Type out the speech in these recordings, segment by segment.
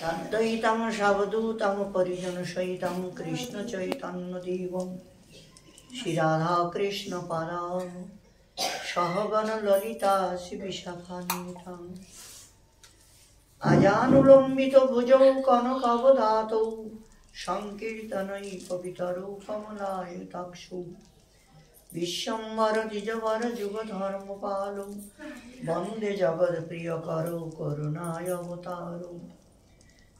अद्वैतं सावधूतं परिजनसहितं कृष्णचैतन्यदेवं श्रीराधाकृष्णपादां सहगणललिता श्रीविशाखान्विताम् अजानुलम्बितभुजौ कनकावदातौ संकीर्तनैकपितरौ कमलायताक्षौ विश्वम्भरद्विजवरयुगधर्मपालौ वन्दे जगत्प्रियकरौ करुणावतारौ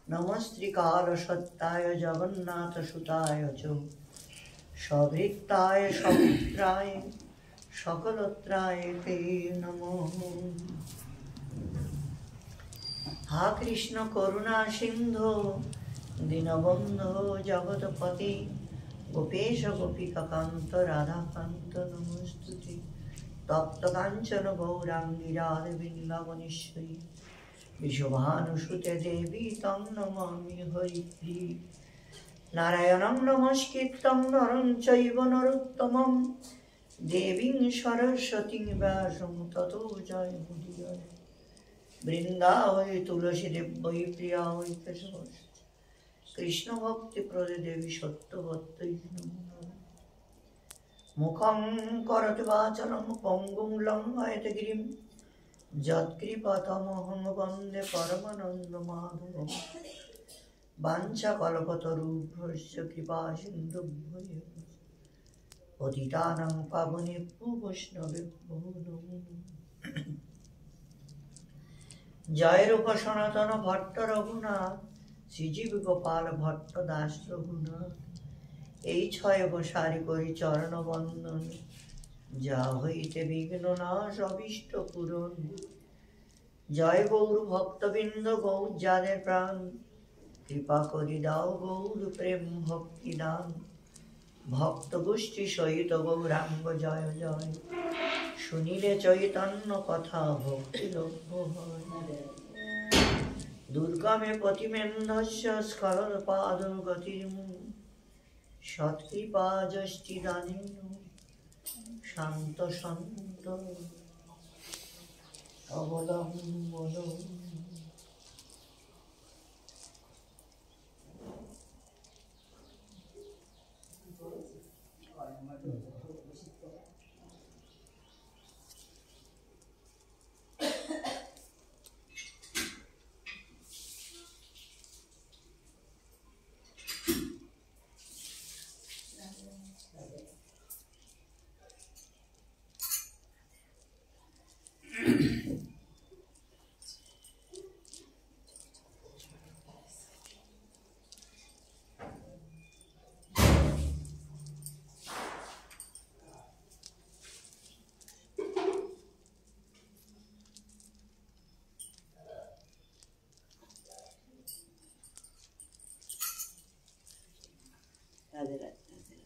नमस्त्रिकालसत्ताय जगन्नाथसुताय च सवृत्ताय सवित्राय सकलत्राय ते नमः। हा कृष्ण करुणा सिंधु दीनबंधो जगतपति गोपेश गोपिकान्त राधाकान्त नमोस्तुते। तप्त कांचन गौरांगी राधे वृंदावनेश्वरी विश्वभानुसुते देवी तं नमामि हरिप्रिये। नारायणं नमस्कृतं नरं चैव नरोत्तमं देवीं सरस्वतीं व्यासं ततो जयमुदीरये। वृंदावै तुलसी देवै प्रिया वै केशवस्य कृष्ण भक्ति प्रदे देवी सत्यवत्यै नमो। मुखं करोति वाचालं पङ्गुं लङ्घयते गिरिं यत्कृपातमहं वन्दे परमानन्दमाधवम्। वाञ्छाकल्पतरुभ्यश्च कृपा सिन्धुभ्यो पतितानां पावनेभ्यो वैष्णवेभ्यो नमो। जय रूप सनातन भट्ट रघुनाथ श्रीजीव गोपाल भट्ट दास रघुनाथ এই ছয় বসারি করি চরণ বন্দন যা হইতে বিঘ্ন নাশ অভীষ্ট পূরণ। জয় গৌর ভক্তবৃন্দ গৌর যাদের প্রাণ কৃপা করি দাও গৌর প্রেম ভক্তি দান। ভক্ত গোষ্ঠী সহিত গৌরাঙ্গ জয় জয় শুনিলে চৈতন্য কথা ভক্তি লভ্য হয়। দুর্গমে পতিমেন্ধস্য স্খলৎপাদ গতির্মূ সৎকৃপা যষ্টি দানেন শান্ত সন্ত অবলম্বন। রাধে রাধে রাধে রাধে।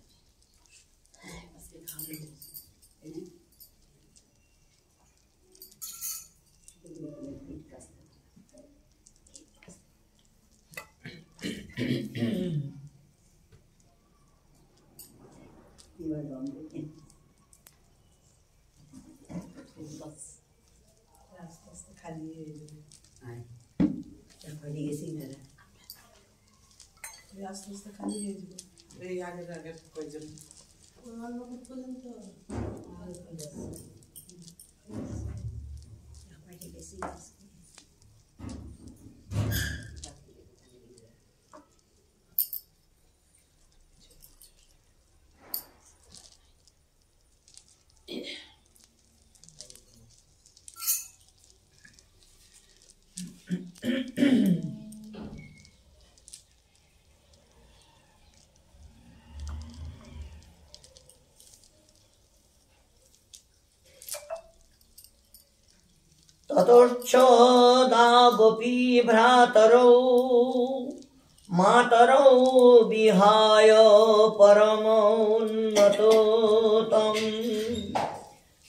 আজকে খাবে খালি হয়ে যাবে গেছি না আস্তে আস্তে খালি হয়ে যাবে। এই আগের আগের কয়েকজন পর্যন্ত বেশি ततोच्छोदा गोपी भ्रातरौ मातरौ विहाय परमोन्नतो तं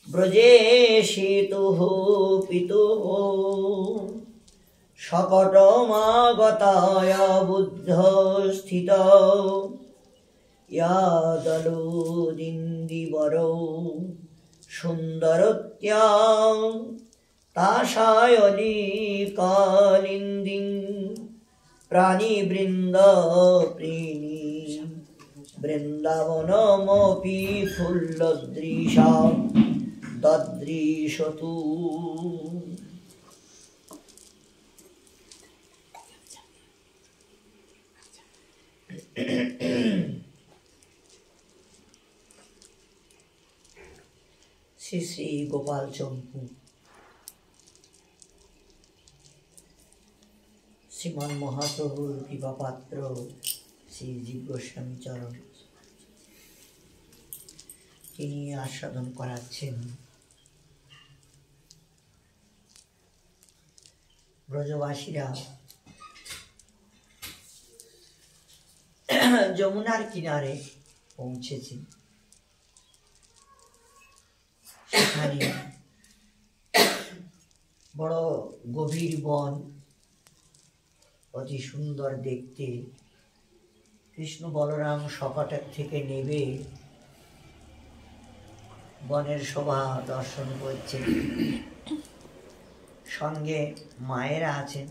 ब्रजेशितुः पितुः शकटमागताय बुद्धस्थितौ यादलोदिन्दिवरौ सुन्दरत्या ताशायली कालिन्दिं প্রাণী বৃন্দ প্রেণী বৃন্দাবনমপি ফুল্লদৃশা দদৃশতু। শ্রী শ্রী গোপাল চম্পু শ্রীমান মহাপ্রভুর কৃপাপাত্র শ্রী জীব গোস্বামী চরণ, তিনি আস্বাদন করাচ্ছেন ব্রজবাসীরা যমুনার কিনারে পৌঁছেছে। সেখানে বড় গভীর বন, অতি সুন্দর দেখতে। কৃষ্ণ বলরাম সপাটের থেকে নেবে বনের শোভা দর্শন করছেন। সঙ্গে মায়েরা আছেন,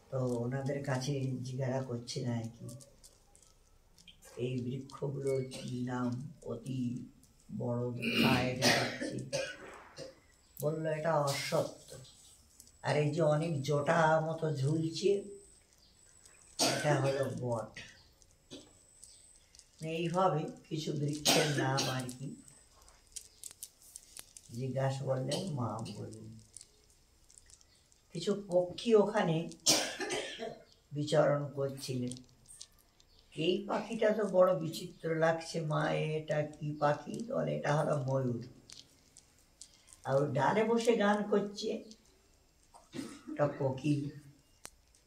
তো ওনাদের কাছে জিজ্ঞাসা করছে না কি এই বৃক্ষগুলোর কি নাম, অতি বড় পায়ে দেখাচ্ছি। বললো এটা অশ্বত্থ, আর এই যে অনেক জটা মতো ঝুলছে এটা হলো বট। এইভাবে কিছু বৃক্ষের নাম আর কি জিজ্ঞাসা করলেন, মা বললেন। কিছু পক্ষী ওখানে বিচরণ করছিলেন। এই পাখিটা তো বড় বিচিত্র লাগছে মা, এটা কি পাখি? বলে এটা হলো ময়ূর। আর ডালে বসে গান করছে একটা কোকিল,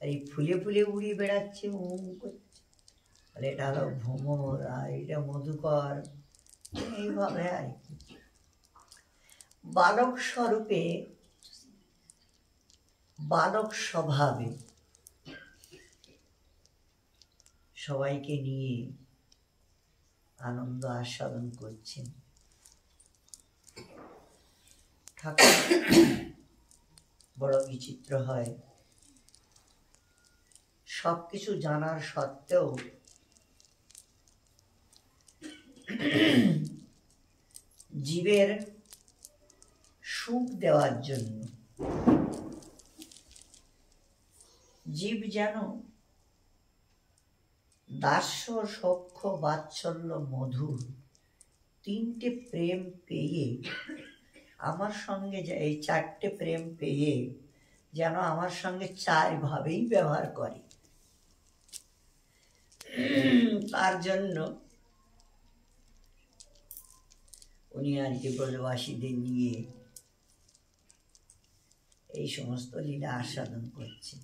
আর এই ফুলে ফুলে উড়ে বেড়াচ্ছে করছে, বলে এটা হলো ভ্রমর, আর এটা মধুকর। এইভাবে আর কি বালক স্বরূপে, বালক স্বভাবে সবাইকে নিয়ে আনন্দ আস্বাদন করছেন। ঠাকুর বড় বিচিত্র হয়, সবকিছু জানার সত্ত্বেও জীবের সুখ দেওয়ার জন্য জীব যেন দাস্য সখ্য বাৎসল্য মধুর তিনটে প্রেম পেয়ে আমার সঙ্গে, এই চারটে প্রেম পেয়ে যেন আমার সঙ্গে চার ভাবেই ব্যবহার করে। তার জন্য উনি আর কি ব্রজবাসীদের নিয়ে এই সমস্ত লীলা আস্বাদন করছে।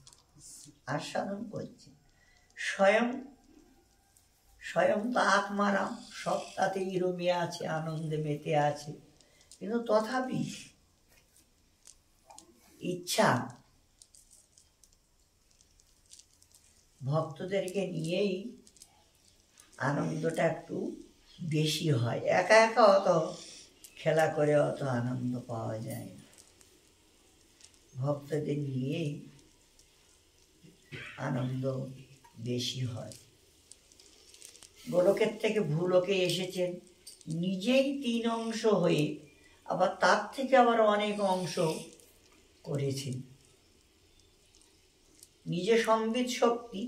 স্বয়ং তো আত্মারাম, সব তাতেই রমে আছে, আনন্দে মেতে আছে, কিন্তু তথাপি ইচ্ছা ভক্তদেরকে নিয়েই আনন্দটা একটু বেশি হয়। একা একা অত খেলা করে অত আনন্দ পাওয়া যায় না, ভক্তদের নিয়েই আনন্দ বেশি হয়। গোলকের থেকে ভূলোকে এসেছেন, নিজেই 3 অংশ হয়ে আবার তার থেকে আবার অনেক অংশ করেছেন। নিজে সম্বিত শক্তি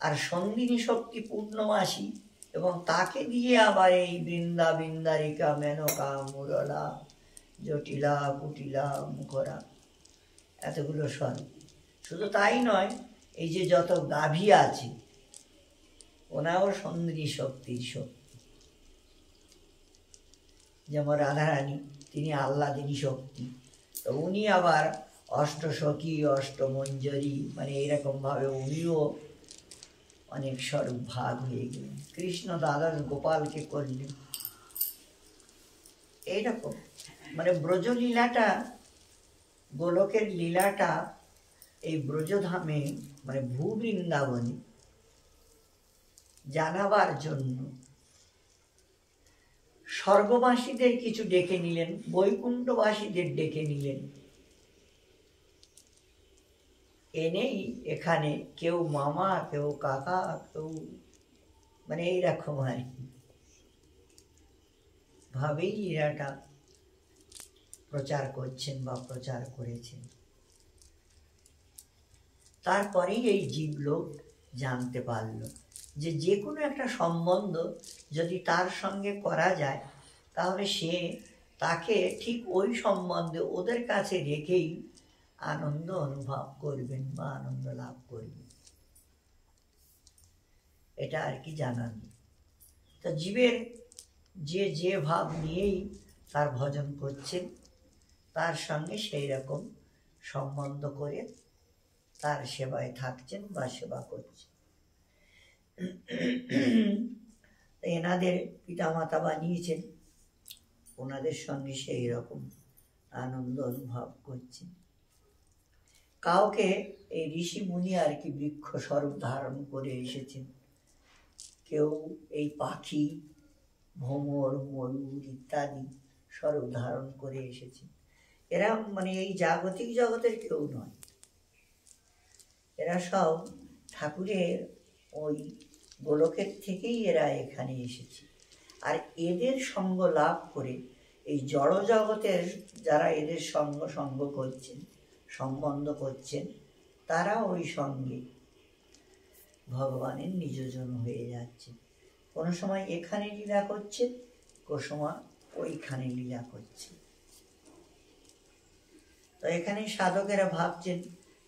আর সন্দিনী শক্তি পূর্ণমাসী, এবং তাকে দিয়ে আবার এই বৃন্দা বৃন্দারিকা মেনকা মুরলা জটিলা কুটিলা মুখরা এতগুলো স্বরূপ। শুধু তাই নয়, এই যে যত গাভী আছে ওনাও সন্দিনী শক্তির শক্তি। যেমন রাধারানী, তিনি আহ্লাদিনী শক্তি, তো উনি আবার অষ্টসখী অষ্টমঞ্জরি, মানে এইরকম ভাবে উনিও অনেক স্বরূপ ভাগ হয়ে গেলেন। কৃষ্ণ দ্বাদশ গোপালকে করলেন। এইরকম মানে ব্রজলীলাটা, গোলকের লীলাটা এই ব্রজধামে মানে ভূবৃন্দাবনে জানাবার জন্য স্বর্গবাসীদের কিছু ডেকে নিলেন, বৈকুণ্ঠবাসীদের ডেকে নিলেন। এনেই এখানে কেউ মামা, কেউ কাকা, কেউ মানে এইরকম আর কি ভাবেই লীলাটা প্রচার করছেন বা প্রচার করেছেন। তারপরেই এই জীবলোক জানতে পারল যে যে কোনো একটা সম্বন্ধ যদি তার সঙ্গে করা যায় তাহলে সে তাকে ঠিক ওই সম্বন্ধে ওদের কাছে রেখেই আনন্দ অনুভব করবেন বা আনন্দ লাভ করবেন। এটা আর কি জানান। তা জীবের যে যে ভাব নিয়েই তার ভজন করছেন তার সঙ্গে সেই রকম সম্বন্ধ করে তার সেবায় থাকছেন বা সেবা করছেন। এনাদের পিতামাতা বানিয়েছেন, ওনাদের সঙ্গে সেই রকম আনন্দ অনুভব করছেন। কাউকে এই ঋষি মুনি আর কি বৃক্ষ স্বরূপ ধারণ করে এসেছেন, কেউ এই পাখি, ভ্রমর, ময়ূর ইত্যাদি স্বরূপ ধারণ করে এসেছেন। এরা মানে এই জাগতিক জগতের কেউ নয়, এরা সব ঠাকুরের ওই গোলকের থেকেই এরা এখানে এসেছে। আর এদের সঙ্গ লাভ করে এই জড় জগতের যারা এদের সঙ্গ করছেন, সম্বন্ধ করছেন, তারা ওই সঙ্গে ভগবানের নিজজন হয়ে যাচ্ছে। কোনো সময় এখানে লীলা করছে, কোনো সময় ওইখানে লীলা করছে। তো এখানে সাধকেরা ভাবছেন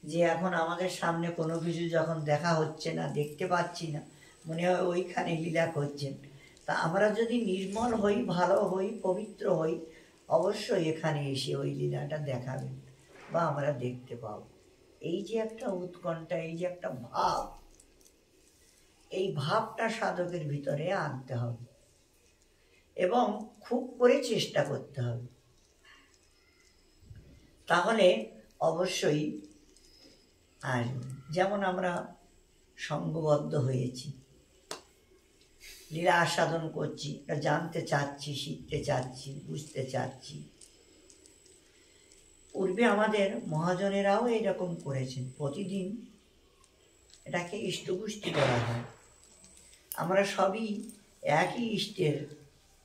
যে এখন আমাদের সামনে কোনো কিছু যখন দেখা হচ্ছে না, দেখতে পাচ্ছি না, মনে হয় ওইখানে লীলা করছেন। তা আমরা যদি নির্মল হই, ভালো হই, পবিত্র হই, অবশ্যই এখানে এসে ওই লীলাটা দেখাবেন বা আমরা দেখতে পাব। এই যে একটা উৎকণ্ঠা, এই যে একটা ভাব, এই ভাবটা সাধকের ভিতরে আনতে হবে এবং খুব করে চেষ্টা করতে হবে। তাহলে অবশ্যই আসবে। যেমন আমরা সঙ্গবদ্ধ হয়েছি, লীলা আস্বাদন করছি, জানতে চাচ্ছি, শিখতে চাচ্ছি, বুঝতে চাচ্ছি। পূর্বে আমাদের মহাজনেরাও এরকম করেছেন, প্রতিদিন এটাকে ইষ্টপুষ্টি করা হয়। আমরা সবই একই ইষ্টের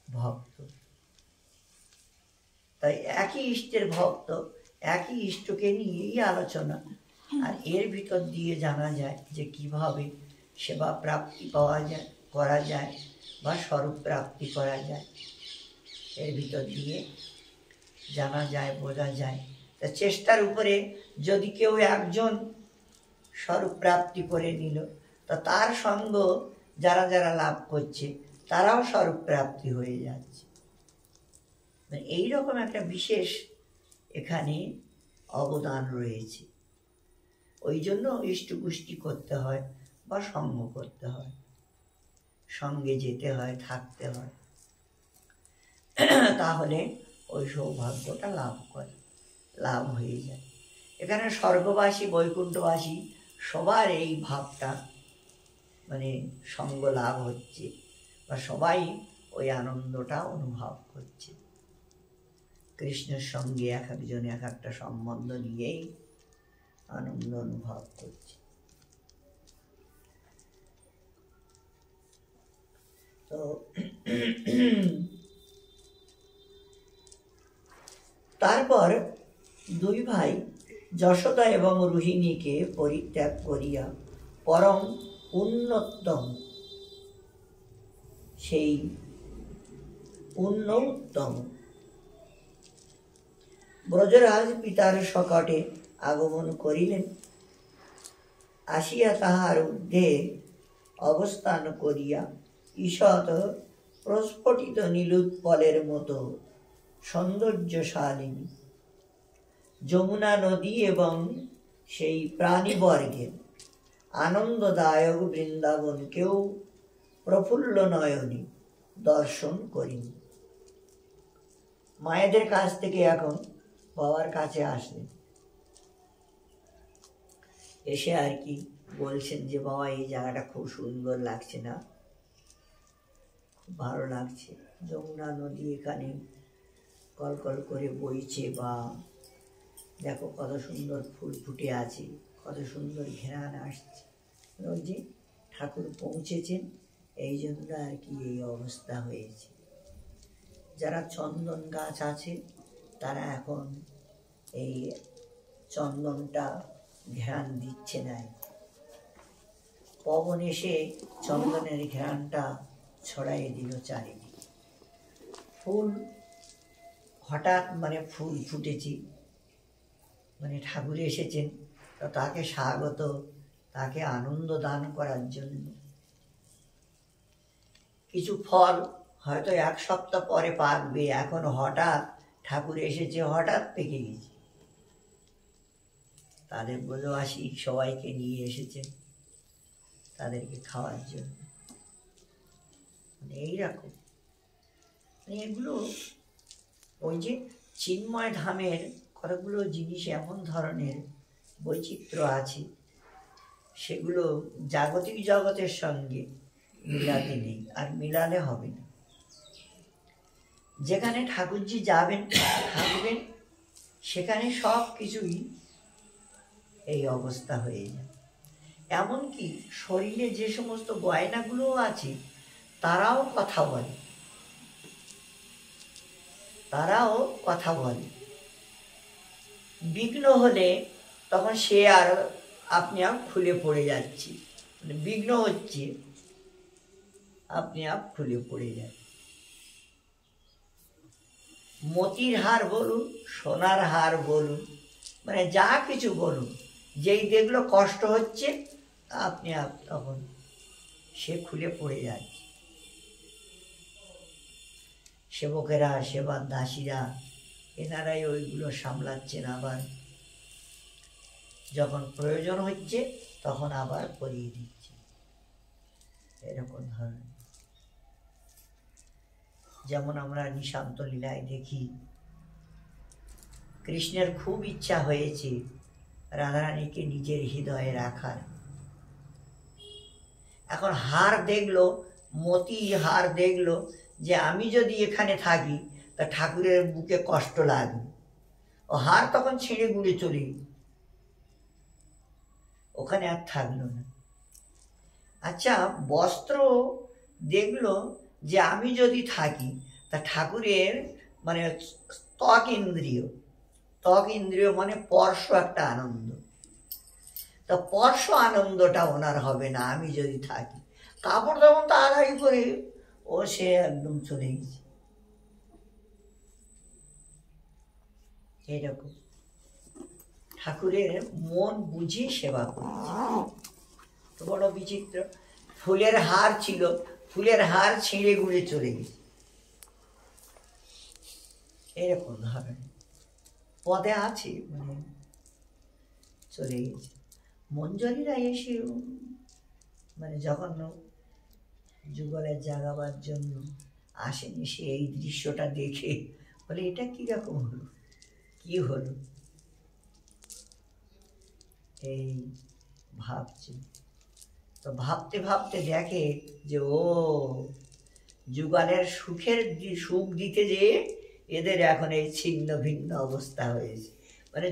ভক্ত, তাই একই ইষ্টের ভক্ত, একই ইষ্টকে নিয়েই আলোচনা। আর এর ভিতর দিয়ে জানা যায় যে কিভাবে সেবা প্রাপ্তি পাওয়া যায়, করা যায় বা স্বরূপ প্রাপ্তি করা যায়, এর ভিতর দিয়ে জানা যায়, বোঝা যায়। তা চেষ্টার উপরে যদি কেউ একজন স্বরূপ প্রাপ্তি করে নিল, তা তার সঙ্গ যারা যারা লাভ করছে তারাও স্বরূপ প্রাপ্তি হয়ে যাচ্ছে। এইরকম একটা বিশেষ এখানে অবদান রয়েছে। ওই জন্য ইষ্টপুষ্টি করতে হয় বা সঙ্গ করতে হয়, সঙ্গে যেতে হয়, থাকতে হয়, তাহলে ওই সৌভাগ্যটা লাভ হয়ে যায়। এখানে স্বর্গবাসী, বৈকুণ্ঠবাসী সবার এই ভাবটা মানে সঙ্গ লাভ হচ্ছে বা সবাই ওই আনন্দটা অনুভব করছে। কৃষ্ণের সঙ্গে এক একজন এক একটা সম্বন্ধ নিয়েই আনন্দ অনুভব করছে। তো তারপর দুই ভাই যশোদা এবং রোহিণীকে পরিত্যাগ করিয়া পরম উন্নতম, সেই উন্নতম ব্রজরাজ পিতার শকটে আগমন করিলেন। আসিয়া তাহার ঊর্ধ্বে অবস্থান করিয়া ঈষৎ প্রস্ফুটিত নীলোৎপলের মতো সৌন্দর্যশালিনী যমুনা নদী এবং সেই প্রাণীবর্গের আনন্দদায়ক বৃন্দাবনকেও প্রফুল্ল নয়নে দর্শন করিনি। মায়েদের কাছ থেকে এখন বাবার কাছে আসলেন, এসে আর কি বলছেন যে বাবা এই জায়গাটা খুব সুন্দর লাগছে না, খুব ভালো লাগছে, যমুনা নদী এখানে কলকল করে বইছে, বা দেখো কত সুন্দর ফুল ফুটে আছে, কত সুন্দর ঘ্রাণ আসছে। ওই যে ঠাকুর পৌঁছেছেন, এই জন্য আর কি এই অবস্থা হয়েছে। যারা চন্দন গাছ আছে তারা এখন এই চন্দনটা ঘ্রাণ দিচ্ছে না। পবন এসে চন্দনের ঘ্রাণটা ছড়াই দিল চারিদিকে। ফুল হঠাৎ ফুল ফুটেছে, ঠাকুর এসেছেন, তো তাকে স্বাগত, তাকে আনন্দ দান করার জন্য। কিছু ফল হয়তো 1 সপ্তাহ পরে পাকবে, এখন হঠাৎ ঠাকুর এসেছে, হঠাৎ পেকে গেছে। তাদের ব্রজবাসী সবাইকে নিয়ে এসেছেন তাদেরকে খাওয়ার জন্য। এইরকম এগুলো ওই যে চিন্ময় ধামের কতগুলো জিনিস এমন ধরনের বৈচিত্র্য আছে, সেগুলো জাগতিক জগতের সঙ্গে মিলাতে নেই, আর মিলালে হবে না। যেখানে ঠাকুরজি যাবেন থাকবেন, সেখানে সব কিছুই এই অবস্থা হয়ে যায়। এমনকি শরীরে যে সমস্ত গয়নাগুলো আছে তারাও কথা বলে, বিঘ্ন হলে তখন সে আর আপনি আপ খুলে পড়ে যাচ্ছে, বিঘ্ন হচ্ছে, আপনি আপ খুলে পড়ে যাচ্ছে। মতির হার বলুন, সোনার হার বলুন, যা কিছু বলুন, যেই দেখলো কষ্ট হচ্ছে আপনি আপ তখন সে খুলে পড়ে যাচ্ছে। সেবকেরা, সেবার দাসীরা, এনারাই ওইগুলো সামলাচ্ছেন। আবার যখন প্রয়োজন হচ্ছে তখন আবার করিয়ে দিচ্ছে। এরকম ধরনের, যেমন আমরা নিশান্ত লীলায় দেখি, কৃষ্ণের খুব ইচ্ছা হয়েছে রাধারানীকে নিজের হৃদয়ে রাখার। এখন হার দেখলো, মতি হার দেখলো যে আমি যদি এখানে থাকি তা ঠাকুরের বুকে কষ্ট লাগবে, ও হার তখন ছিঁড়ে গুড়ে চলে গেল, ওখানে আর থাকলো না। আচ্ছা, বস্ত্র দেখলো যে আমি যদি থাকি তা ঠাকুরের ত্বক ইন্দ্রিয় স্পর্শ একটা আনন্দ, তা স্পর্শ আনন্দটা ওনার হবে না আমি যদি থাকি। কাপড় তেমন তাড়াতাড়ি করে ও সে একদম চলে গেছে। এরকম ঠাকুরের মন বুঝে সেবা করছে। তো বড় বিচিত্র। ফুলের হার ছিল, ফুলের হার ছিঁড়ে গুড়ে চলে গেছে। এরকম ধরনের পদে আছে, চলে গেছে। মঞ্জরীরা এসে যখন যুগলের জাগাবার জন্য আসেন, এসে এই দৃশ্যটা দেখে বলে এটা কিরকম হলো, কি হলো, এই ভাবছে। তো ভাবতে ভাবতে দেখে যে ও যুগলের সুখ দিতে যেয়ে এদের এখন এই ছিন্ন ভিন্ন অবস্থা হয়েছে।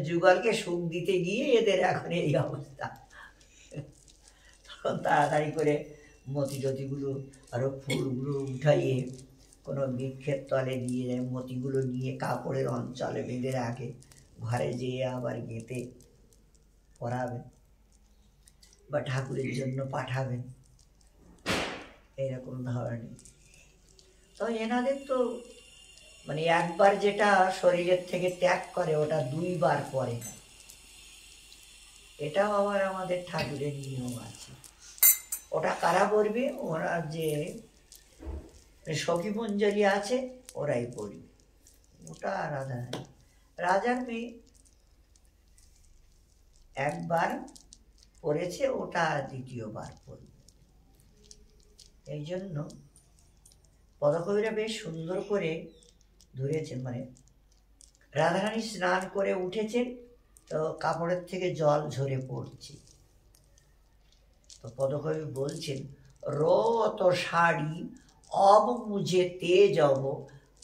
যুগলকে সুখ দিতে গিয়ে এদের এখন এই অবস্থা। তখন তাড়াতাড়ি করে মতিটতিগুলো আরো ফুলগুলো উঠাইয়ে কোনো বৃক্ষের তলে দিয়ে যায়, মতিগুলো নিয়ে কাপড়ের অঞ্চলে বেঁধে রাখে, ঘরে যেয়ে আবার গেঁথে পরাবেন বা ঠাকুরের জন্য পাঠাবেন, এরকম ধরনের। তো এনাদের তো একবার যেটা শরীরের থেকে ত্যাগ করে ওটা 2 বার করে না, এটাও আবার আমাদের ঠাকুরের নিয়ম আছে। ওটা কারা করবে? ওরা যে সখী মঞ্জরি আছে ওরাই পড়বে। ওটা রাজার মেয়ে একবার পড়েছে, ওটা 2য়-বার পড়বে। এই জন্য পদকবিরা বেশ সুন্দর করে ধরেছেন। রাধারানী স্নান করে উঠেছেন, তো কাপড়ের থেকে জল ঝরে পড়ছে। তো পদকবি বলছেন, রত শাড়ি অব মুঝে তেজ অব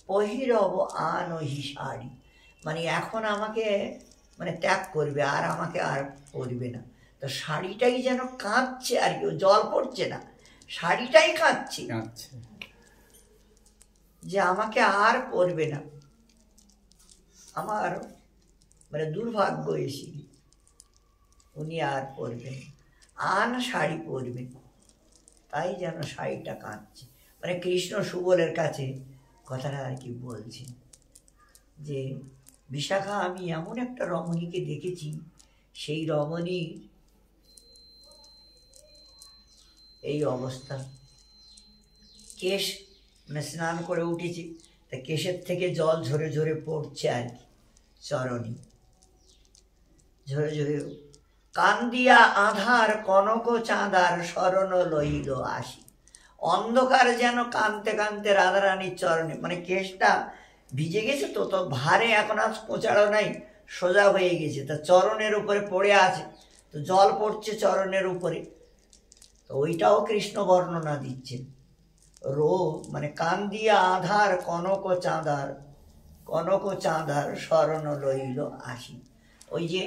পহিরব আনহি শাড়ি। এখন আমাকে ত্যাগ করবে, আর আমাকে আর পরবে না। তো শাড়িটাই যেন কাঁদছে আর কি, জল পড়ছে না, শাড়িটাই কাঁদছে যে আমাকে আর পরবে না, আমার মানে দুর্ভাগ্য এসে উনি আর পরবেন, আন শাড়ি পরবেন, তাই যেন শাড়িটা কাঁদছে। মানে কৃষ্ণ সুবলের কাছে কথাটা আর কি বলছেন যে বিশাখা, আমি এমন একটা রমণীকে দেখেছি, সেই রমণীর এই অবস্থা, কেশ মানে স্নান করে উঠেছি, তা কেশের থেকে জল ঝরে ঝরে পড়ছে আর কি চরণে, ঝরে ঝরে। কান্দিয়া আধার কনক চাঁদার শরণ লইল আসি, অন্ধকার যেন কাঁদতে কাঁদতে রাধারানীর চরণে, মানে কেশটা ভিজে গেছে তো, তো ভারে এখন আর কোঁচাড়ো নাই, সোজা হয়ে গেছে, তা চরণের উপরে পড়ে আছে, তো জল পড়ছে চরণের উপরে, তো ওইটাও কৃষ্ণ বর্ণনা দিচ্ছেন। মানে কান্দিয়া আধার কনক চাঁদার শরণ লইল আসি, ওই যে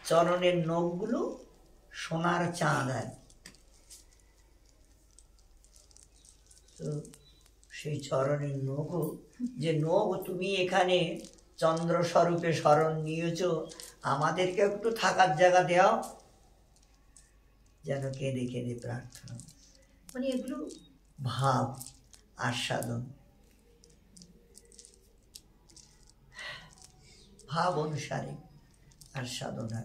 চরণের নখগুলো সোনার চাঁদ আর, তো সেই চরণের নখ, যে নখ তুমি এখানে চন্দ্রস্বরূপে শরণ নিয়েছ, আমাদেরকে একটু থাকার জায়গা দেও, যেন কেঁদে কেঁদে প্রার্থনা। মানে এগুলো ভাব আস্বাদন, ভাব অনুসারে আস্বাদনা।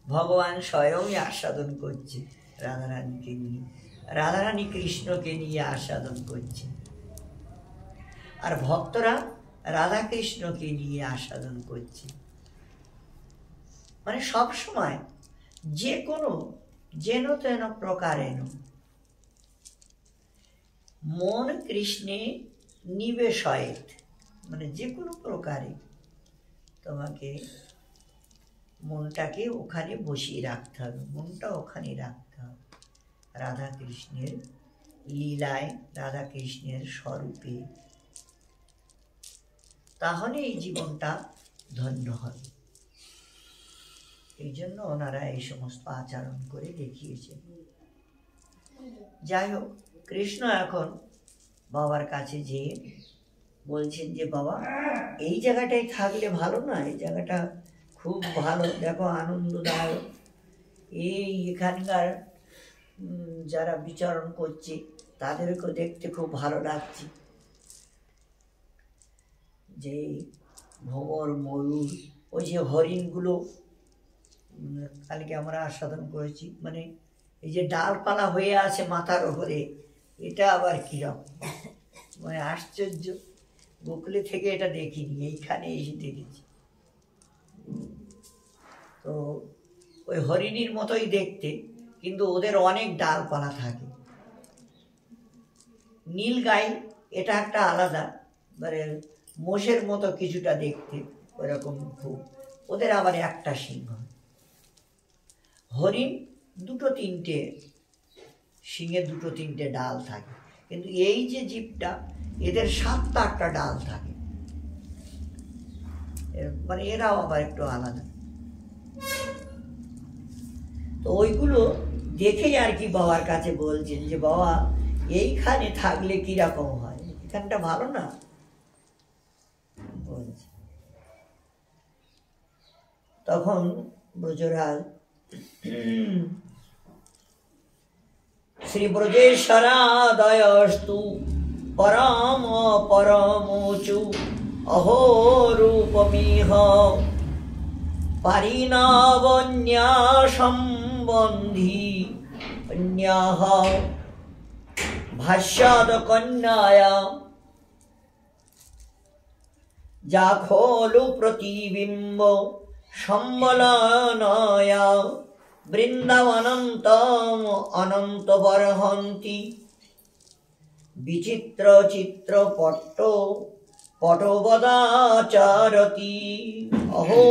ভগবান স্বয়ংই আস্বাদন করছে রাধারানীকে নিয়ে, রাধারানী কৃষ্ণকে নিয়ে আস্বাদন করছে, আর ভক্তরা রাধা কৃষ্ণকে নিয়ে আস্বাদন করছে। মানে সব সময় যে কোনো যেন তেন প্রকারেণ মন কৃষ্ণে নিবেশয়েত, মানে যে কোনো প্রকারে তোমাকে মনটাকে ওখানে বসিয়ে রাখতে হবে, মনটা ওখানে রাখতে হবে রাধা কৃষ্ণের লীলায়, রাধা কৃষ্ণের স্বরূপে, তাহলে এই জীবনটা ধন্য হবে। এই জন্য ওনারা এই সমস্ত আচরণ করে দেখিয়েছেন। যাই হোক, কৃষ্ণ এখন বাবার কাছে যেয়ে বলছেন যে বাবা, এই জায়গাটায় থাকলে ভালো না, এই জায়গাটা খুব ভালো, দেখো আনন্দদায়ক, এই এখানকার যারা বিচরণ করছে তাদেরকেও দেখতে খুব ভালো লাগছে, যে ভ্রমর, ময়ূর, ওই যে হরিণগুলো কালকে আমরা আস্বাদন করেছি, মানে এই যে ডালপালা হয়ে আছে মাথার উপরে, এটা আবার কিরকম, মানে আশ্চর্য, গোকুলে থেকে এটা দেখিনি, এইখানে এসে দেখেছি। তো ওই হরিণীর মতোই দেখতে, কিন্তু ওদের অনেক ডালপালা থাকে। নীলগাই এটা একটা আলাদা, মানে মোষের মতো কিছুটা দেখতে ওরকম খুব, ওদের আবার একটা সিংহ। হরিণ দুটো তিনটে সিংহে দুটো তিনটে ডাল থাকে, কিন্তু এই যে জীবটা এদের 7-8টা ডাল থাকে, মানে এরাও আবার একটু আলাদা। তো ওইগুলো দেখেই আর কি বাবার কাছে বলছেন যে বাবা, এইখানে থাকলে কিরকম হয়, এখানটা ভালো না বলছে। তখন ব্রজরাজ শ্রী ব্রজেশ্বরাদয়স্তু পরম পরমোচু অহো রূপমিহ পারিণাবন্যা সম্বন্ধি অন্যাহ ভাষ্যাদ কন্যায়া যা খোলু প্রতিবিম্ব সম্বলনয়া বৃন্দাবনন্তম অনন্ত বরহন্তি বিচিত্র চিত্র পটবদাচরতি অহো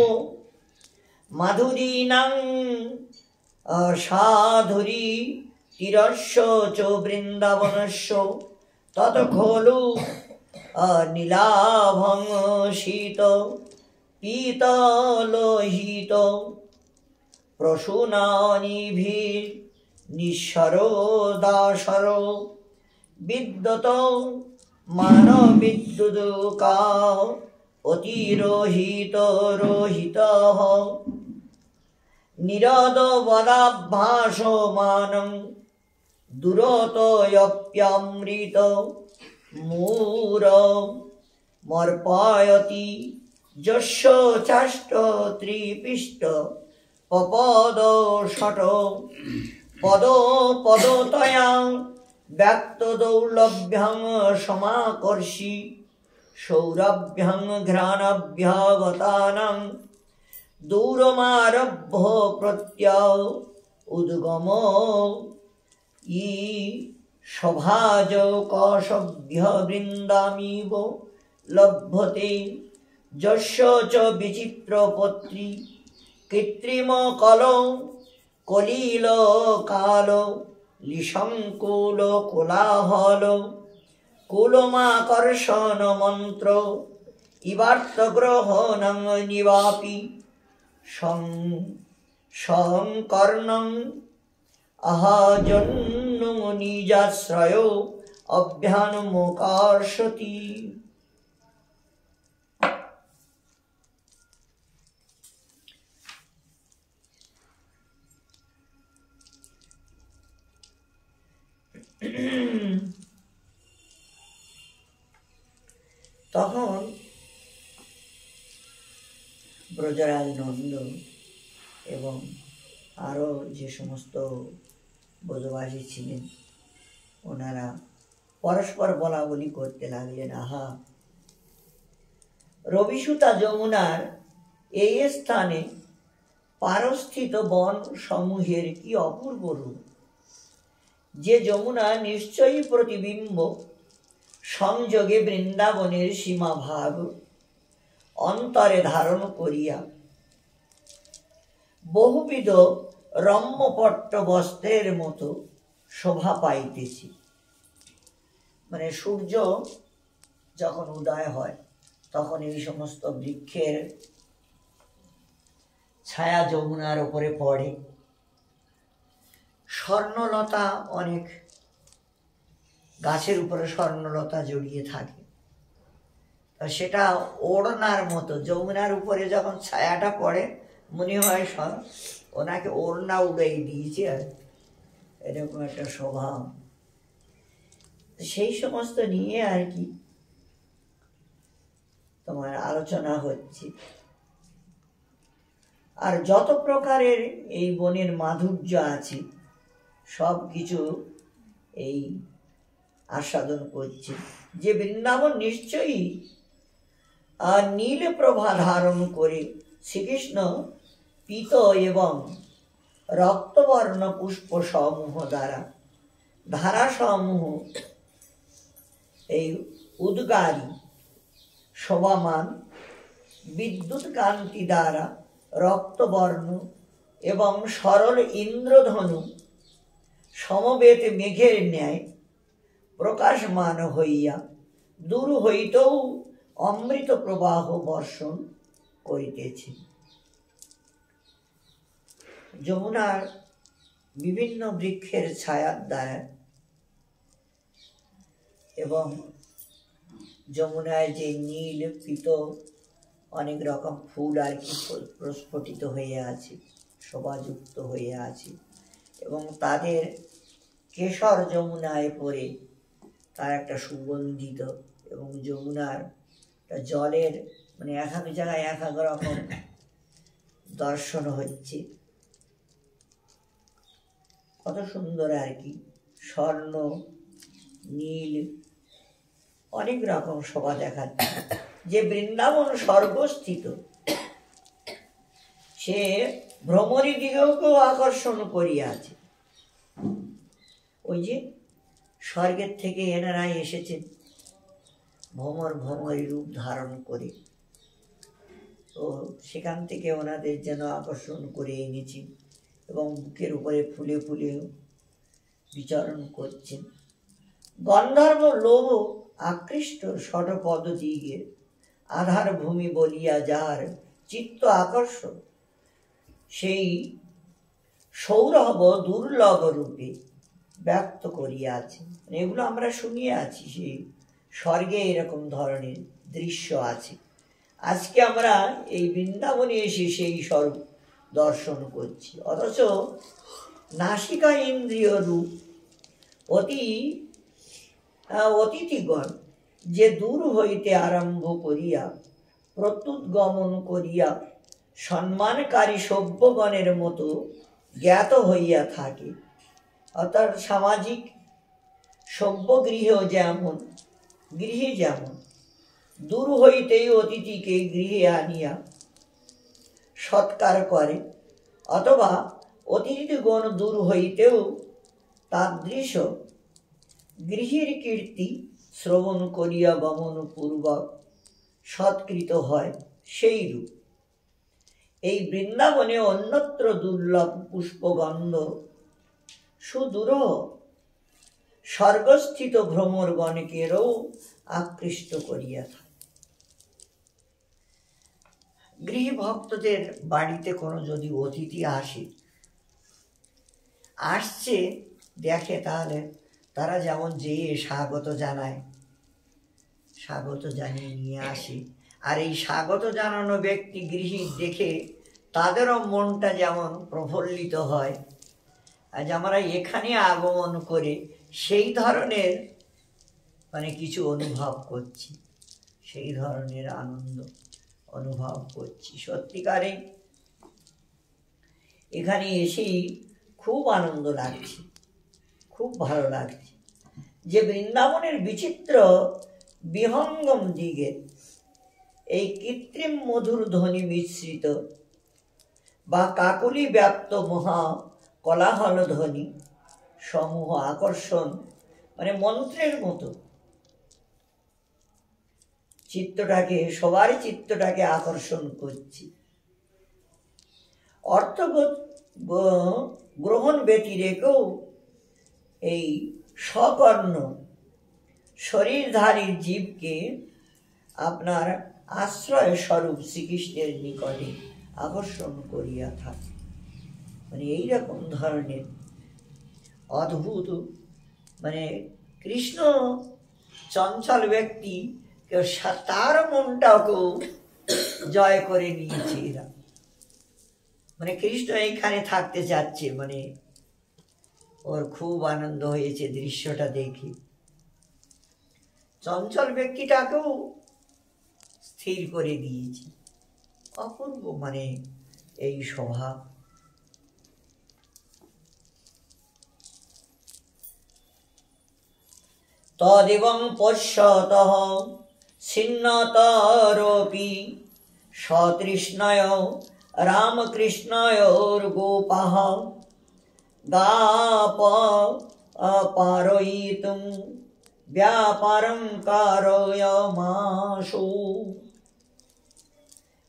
মাধুরীনাং সাধুরী তীরস্য চ বৃন্দাবনস্য তৎ খলু নীলাভং শীত পীতলোহিত প্রসূনানিভির্নিঃসরো দাসর বিদ্যত মানবিদ্যুৎকা অতিরোহিত রোহিতঃ নিরদবদাভ্যাসমানং দুরতয়প্যমৃত মূর মর্পয়তি যস্য চাষ্ট ত্রিপিষ্ট পপদ ষট পদ পদতয়া ব্যক্ত দৌর্লভ্যং সমাকর্ষি সৌরভ্যং ঘ্রাণাভ্যাগতানাং দূরমারভ্য প্রত্যয় উদ্গম ই সভাজ কৌশভ্য বৃন্দামিব লভ্যতে যস্য চ বিচিত্রপত্রী কৃত্রিম কল কলিল কাল লিশঙ্কুল কোলাহল কুলমাকর্ষণ মন্ত্র ইবার্তগ্রহণং নিবাপি সংকর্ণং আহাজন্নু নিজাশ্রয় অভ্যানুমোকার্ষতি। তখন ব্রজরাজ নন্দ এবং আরো যে সমস্ত ব্রজবাসী ছিলেন ওনারা পরস্পর বলা বলি করতে লাগলেন, আহা, রবিসুতা যমুনার এই স্থানে পারস্থিত বন সমূহের কি অপূর্ব রূপ! যে যমুনা নিশ্চয়ই প্রতিবিম্ব সংযোগে বৃন্দাবনের সীমাভাগ অন্তরে ধারণ করিয়া বহুবিধ রম্যপট্ট বস্ত্রের মতো শোভা পাইতেছি। মানে সূর্য যখন উদয় হয় তখন এই সমস্ত বৃক্ষের ছায়া যমুনার উপরে পড়ে, স্বর্ণলতা অনেক গাছের উপরে স্বর্ণলতা জড়িয়ে থাকে, সেটা ওড়নার মতো যমুনার উপরে যখন ছায়াটা পড়ে মনে হয় ওনাকে ওড়না উড়াই দিয়েছে, আর এরকম একটা স্বভাব। সেই সমস্ত নিয়ে আর কি তোমার আলোচনা হচ্ছে। আর যত প্রকারের এই বনের মাধুর্য আছে সব কিছু এই আস্বাদন করছে। যে বৃন্দাবন নিশ্চয়ই নীল প্রভা ধারণ করে শ্রীকৃষ্ণ পীত এবং রক্তবর্ণ পুষ্প সমূহ দ্বারা ধারা সমূহ এই উদ্গারী শোভামান বিদ্যুৎ কান্তি দ্বারা রক্তবর্ণ এবং সরল ইন্দ্রধনু সমবেত মেঘের ন্যায় প্রকাশমান হইয়া দূর হইতেও অমৃত প্রবাহ বর্ষণ করিতেছে। যমুনার বিভিন্ন বৃক্ষের ছায়ার দ্বারা এবং যমুনায় যে নীল পীত অনেক রকম ফুল আর কি প্রস্ফুটিত হয়ে আছে, শোভাযুক্ত হয়ে আছে, এবং তাদের কেশর যমুনায় পড়ে তার একটা সুগন্ধিত, এবং যমুনার জলের মানে এক এক জায়গায় এক এক রকম দর্শন হচ্ছে, কত সুন্দর আর কি, স্বর্ণ নীল অনেক রকম শোভা দেখাচ্ছে। যে বৃন্দাবন স্বর্গস্থিত সে ভ্রমরী দিগকেও আকর্ষণ করিয়াছে। ওই যে স্বর্গের থেকে এনারা এসেছেন ভ্রমরী রূপ ধারণ করে, তো সেখান থেকে ওনাদের যেন আকর্ষণ করে এনেছি এবং বুকের উপরে ফুলে ফুলে বিচরণ করছেন। গন্ধর্ব লোভ আকৃষ্ট ষটপদ দিগের আধার ভূমি বলিয়া যার চিত্ত আকর্ষণ সেই সৌরভ দুর্লভ রূপে ব্যক্ত করিয়াছে। এগুলো আমরা শুনিয়ে আছি, সেই স্বর্গে এরকম ধরনের দৃশ্য আছে। আজকে আমরা এই বৃন্দাবনে এসে সেই স্বরূপ দর্শন করছি। অথচ নাসিকা ইন্দ্রিয় রূপ অতিথিগণ যে দূর হইতে আরম্ভ করিয়া প্রত্যুত গমন করিয়া সম্মানকারী সভ্যগণের মতো জ্ঞাত হইয়া থাকে, অর্থাৎ সামাজিক সভ্য গৃহে যেমন দূর হইতেই অতিথিকে গৃহে আনিয়া সৎকার করে, অথবা অতিথিগণ দূর হইতেও তাদৃশ গৃহের কীর্তি শ্রবণ করিয়া গমন পূর্বক সৎকৃত হয়, সেই রূপ এই বৃন্দাবনে অন্যত্র দুর্লভ পুষ্পগন্ধ সুদূরহ স্বর্গস্থিত ভ্রমরগণকেরও আকৃষ্ট করিয়া থাকে। গৃহভক্তদের বাড়িতে কোনো যদি অতিথি আসছে দেখে, তাহলে তারা যেমন যেয়ে স্বাগত জানায়, স্বাগত জানিয়ে নিয়ে আসে। আর এই স্বাগত জানানো ব্যক্তি গৃহী দেখে তাদেরও মনটা যেমন প্রফুল্লিত হয়, আজ আমরা এখানে আগমন করে সেই ধরনের কিছু অনুভব করছি, সেই ধরনের আনন্দ অনুভব করছি। সত্যিকারে এখানে এসেই খুব আনন্দ লাগছে, খুব ভালো লাগছে যে বৃন্দাবনের বিচিত্র বিহঙ্গম দিকে এই কৃত্রিম মধুর ধ্বনি মিশ্রিত বা কাকলি ব্যাপ্ত মহা কোলাহল ধ্বনি সমূহ আকর্ষণ মন্ত্রের মতো সবার চিত্তটাকে আকর্ষণ করছি। অর্থবোধ গ্রহণ ব্যতিরেকেও এই সকর্ণ শরীরধারী জীবকে আপনার আশ্রয় স্বরূপ শ্রীকৃষ্ণের নিকটে আকর্ষণ করিয়া থাকে। এইরকম ধরনের অদ্ভুত কৃষ্ণ চঞ্চল ব্যক্তি তার মনটাকেও জয় করে নিয়েছে এরা। কৃষ্ণ এইখানে থাকতে চাচ্ছে, ওর খুব আনন্দ হয়েছে দৃশ্যটা দেখে। চঞ্চল ব্যক্তিটাকেও স্থির করে দিয়েছে। অপূর্ব এই স্বভাব। তদেবং পশ্যতঃ ছিন্নতরোপি সতৃষ্ণয় রামকৃষ্ণয়োর্গোপাঃ গাপ পারয়িতুং ব্যাপারং কারয়মাশু।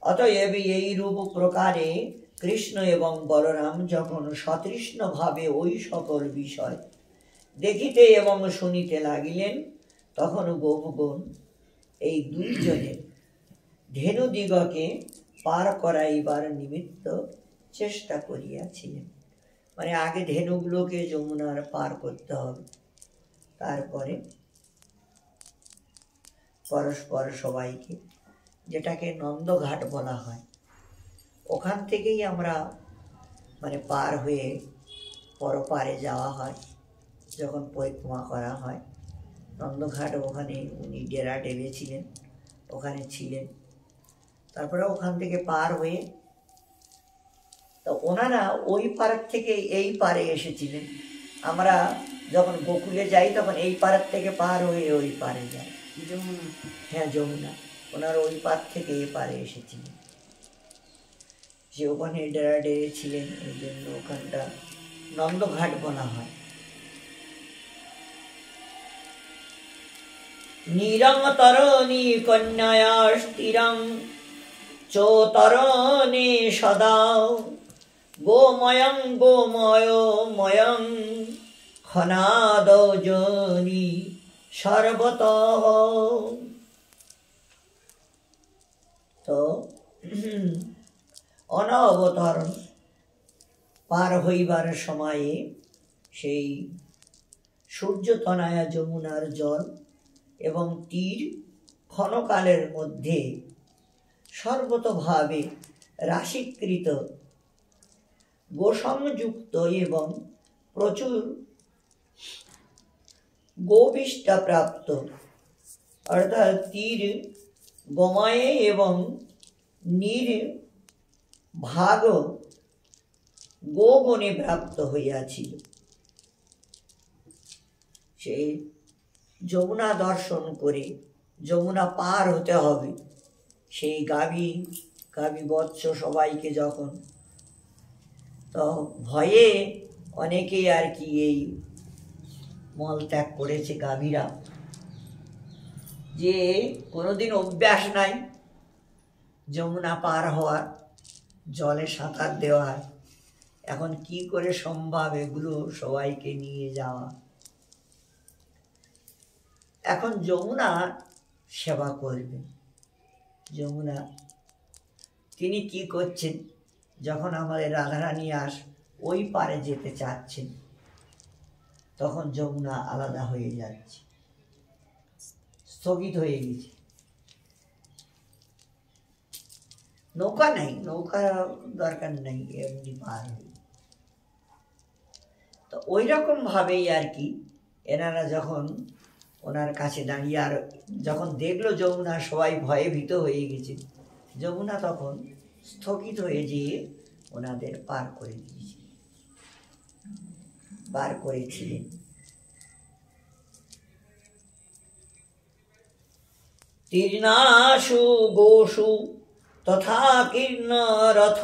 অতএব এই রূপ প্রকারে কৃষ্ণ এবং বলরাম যখন সতৃষ্ণ ভাবে ওই সকল বিষয় দেখিতে এবং শুনিতে লাগিলেন, তখন গোপগণ এই দুইজনের ধেনুদিগকে পার করাইবার নিমিত্ত চেষ্টা করিয়াছিলেন। আগে ধেনুগুলোকে যমুনার পার করতে হবে, তারপরে পরস্পর সবাইকে, যেটাকে নন্দঘাট বলা হয়, ওখান থেকেই আমরা পার হয়ে পরপারে যাওয়া হয়। যখন পরিক্রমা করা হয় নন্দঘাট, ওখানে উনি ডেরা ডেলেছিলেন, ওখানে ছিলেন। তারপরে ওখান থেকে পার হয়ে তো ওনারা ওই পাড়ার থেকে এই পারে এসেছিলেন। আমরা যখন গোকুলে যাই তখন এই পাড়ার থেকে পার হয়ে ওই পারে যাই, যমুনা। হ্যাঁ, যমুনা। ওনারা ওই পার থেকে এই পারে এসেছিলেন, যে ওখানে ডেরা ডেরেছিলেন, এই জন্য ওখানটা নন্দঘাট বলা হয়। নীরং তরণী কন্যায়া স্থিরং চোতরণে সদা গোময়ং গোময়ময়ং খনাদৌজনি সর্বতঃ। তো অনবতরণ পার হইবার সময়ে সেই সূর্যতনয়া যমুনার জল এবং তীর ক্ষণকালের মধ্যে সর্বতভাবে রাশীকৃত, গোসংযুক্ত এবং প্রচুর গোবিষ্টা প্রাপ্ত, অর্থাৎ তীর গোময়ে এবং নীর ভাগ গোগণে প্রাপ্ত হইয়াছিল। সে যমুনা দর্শন করে যমুনা পার হতে হবে, সেই গাভী বৎস সবাইকে যখন, তো ভয়ে অনেকেই আর কি এই মল ত্যাগ করেছে গাভীরা, যে কোনোদিন অভ্যাস নাই যমুনা পার হওয়ার, জলে সাঁতার দেওয়ার, এখন কি করে সম্ভব এগুলো সবাইকে নিয়ে যাওয়া। এখন যমুনা সেবা করবে। যমুনা তিনি কি করছেন, যখন আমাদের রাধারানী ওই পারে যেতে চাচ্ছেন, তখন যমুনা আলাদা হয়ে যাচ্ছে, স্থগিত হয়ে গেছে। নৌকা নাই, নৌকা দরকার নাই, এমনি পার হয়ে। তো ওই রকম ভাবেই আর কি এনারা যখন ওনার কাছে দাঁড়িয়ে, আর যখন দেখলো যমুনা, সবাই ভয়ে ভীত হয়ে গেছে, যমুনা তখন স্থগিত হয়ে যেয়ে ওনাদের পার করে দিয়েছে, পার করেছিলেন। তীর্ণাশু গোষু তথা কীর্ণ রথ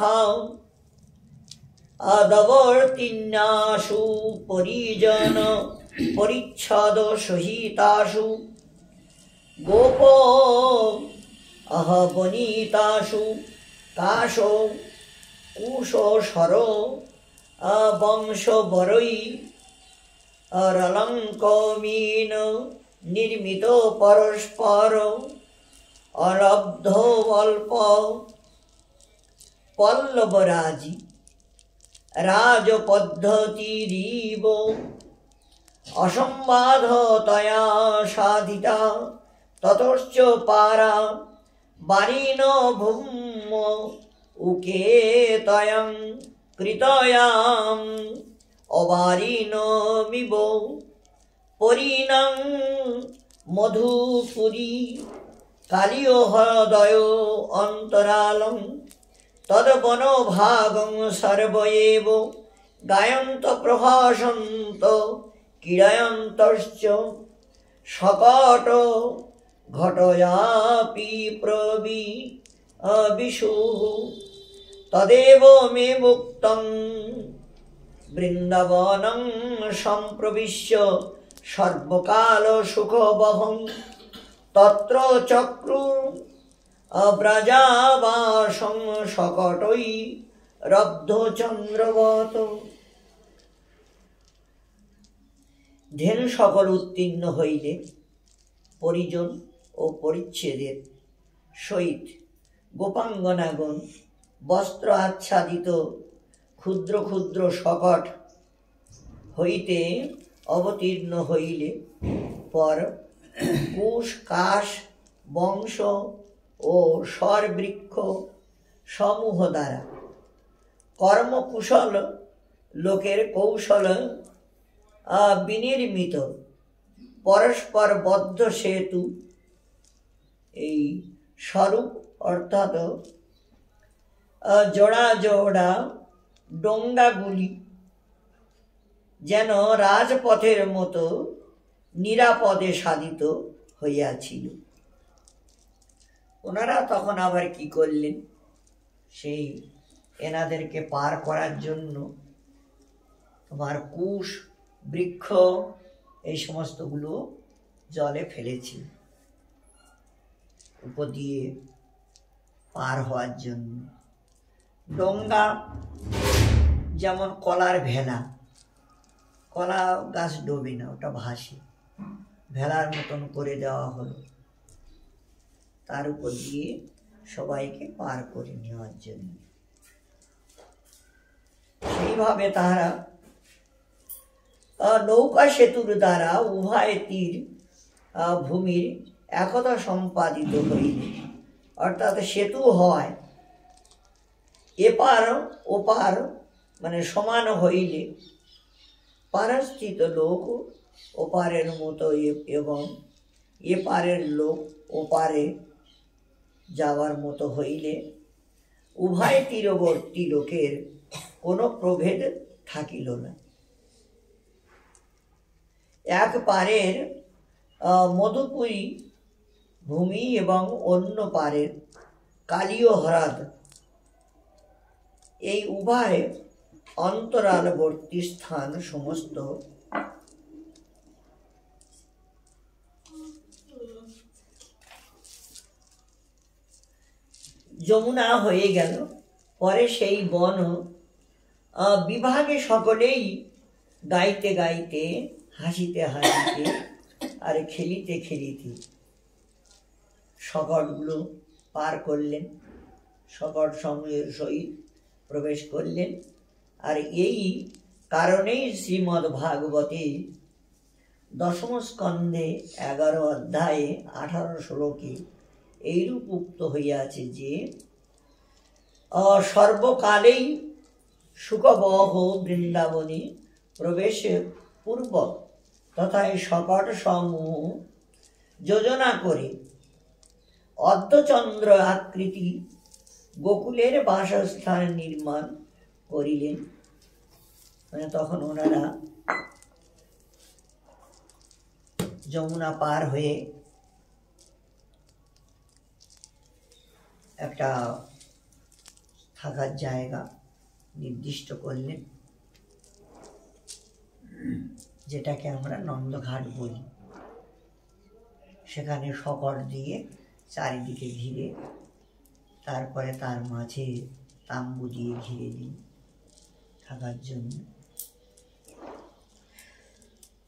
আদবর্তিন্যাসু পরিজন পরিচ্ছদ সহিতাসু গোপ আহবনীতাসু কাশ কুশ সর বংশ বরৈ রলঙ্কমীন নির্মিত পরস্পর অলব্ধ অল্প পল্লবরাজি রাজপদ্ধতিরিব অসম্বাধ তয়া সাধিতা ততশ্চ পারা বারিণ ভূম উকে তয়ং কৃতয়াম অবারিণমিব পরিণং মধুপুরী কালীয় হৃদয় অন্তরালং তদ্বনভাগং সর্বয়েব গায়ন্ত প্রভাসন্ত ক্রীড়য়ন্তশ্চ সকট ঘটয়াপি প্রবি বিশুঃ তদেব মে মুক্তং বৃন্দাবনং সম্প্রবিশ্য সর্বকাল সুখবহং তত্র চক্রু অব্রজাবাসং সকটৈ রব্ধ চন্দ্রবত। ধেনু সকল উত্তীর্ণ হইলে পরিজন ও পরিচ্ছেদের সহিত গোপাঙ্গনাগণ বস্ত্র আচ্ছাদিত ক্ষুদ্র ক্ষুদ্র সকট হইতে অবতীর্ণ হইলে পর কুশ কাশ বংশ ও স্বরবৃক্ষ সমূহ দ্বারা কর্মকুশল লোকের কৌশল বিনির্মিত পরস্পর বদ্ধ সেতু, এই স্বরূপ অর্থাৎ জোড়া জোড়া ডোঙ্গাগুলি যেন রাজপথের মতো নিরাপদে সাধিত হইয়াছিল। ওনারা তখন আবার কি করলেন, সেই এনাদেরকে পার করার জন্য তোমার কুশ বৃক্ষ এই সমস্তগুলো জলে ফেলেছি উপর দিয়ে পার হওয়ার জন্য। ডোঙ্গা যেমন কলার ভেলা, কলা গাছ ডোবে না, ওটা ভাসে, ভেলার মতন করে দেওয়া হলো, তার উপর দিয়ে সবাইকে পার করে নেওয়ার জন্য। সেইভাবে তাহারা নৌকা সেতুর দ্বারা উভয় তীর ভূমির একতা সম্পাদিত হইলে, অর্থাৎ সেতু হয় এপার ওপার মানে সমান হইলে পারস্থিত লোক ওপারের মতো এবং এপারের লোক ওপারে যাওয়ার মতো হইলে উভয় তীরবর্তী লোকের কোনো প্রভেদ থাকিল না। এক পারের মধুপুরী ভূমি এবং অন্য পারের কালীয় হ্রদ, এই উভয় অন্তরালবর্তী স্থান সমস্ত যমুনা হয়ে গেল। পরে সেই বন বিভাগে সকলেই গাইতে গাইতে, হাসিতে হাসিতে আর খেলিতে খেলিতে শকটগুলো পার করলেন, শকট সময়ের সহিত প্রবেশ করলেন। আর এই কারণেই শ্রীমদ্ ভাগবতে দশম স্কন্ধে 11 অধ্যায়ে 18 শ্লোকে এইরূপ উক্ত হইয়াছে যে সর্বকালেই সুখবহ বৃন্দাবনে প্রবেশের পূর্বক তথা এই শকট সমূহ যোজনা করে অর্ধচন্দ্র আকৃতি গোকুলের বাসস্থান নির্মাণ করিলেন। মানে তখন ওনারা যমুনা পার হয়ে একটা থাকার জায়গা নির্দিষ্ট করলেন, যেটাকে আমরা নন্দঘাট বলি। সেখানে শকট দিয়ে চারিদিকে ঘিরে, তারপরে তার মাঝে তাম্বু দিয়ে ঘিরে দিন থাকার জন্য।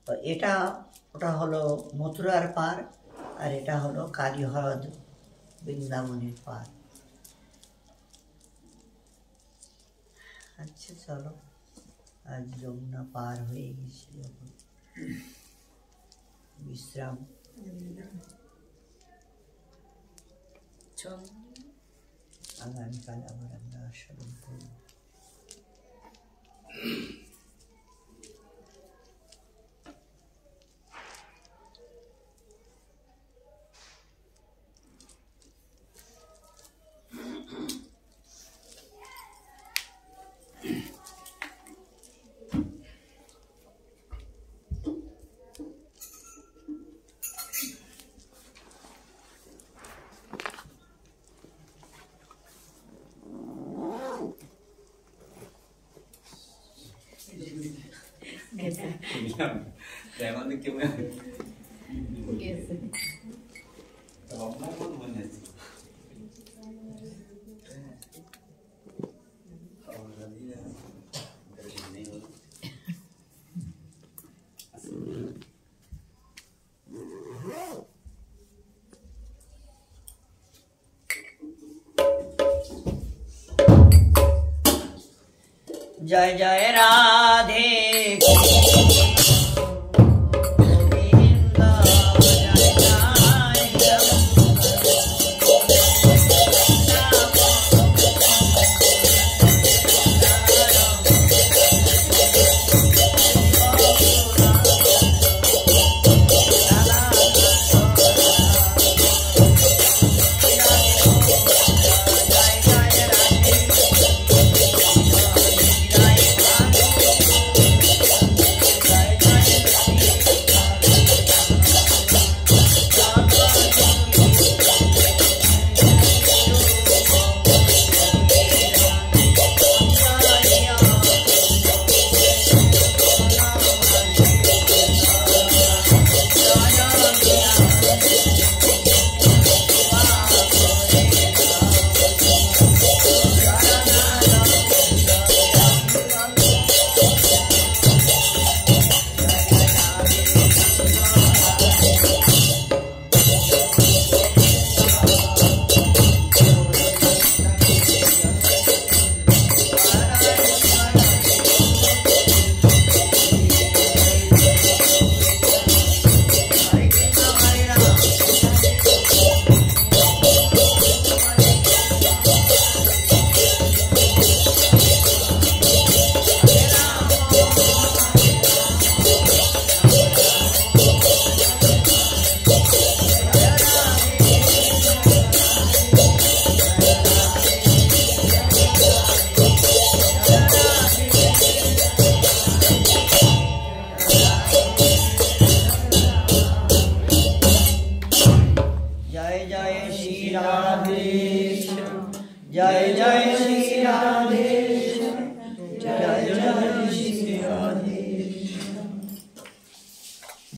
তো ওটা হলো মথুরার পার, আর এটা হলো কালী হ্রদ বৃন্দাবনের পার। আচ্ছা চলো, আজ যমুনা পার হয়ে গেছি, বিশ্রাম। আগামীকাল আবার আমরা আস্বাদন করব। Jangan dikira. Kalau mau pun mana sih? जय जय राधे রাধে কৃষ্ণ জয় জয়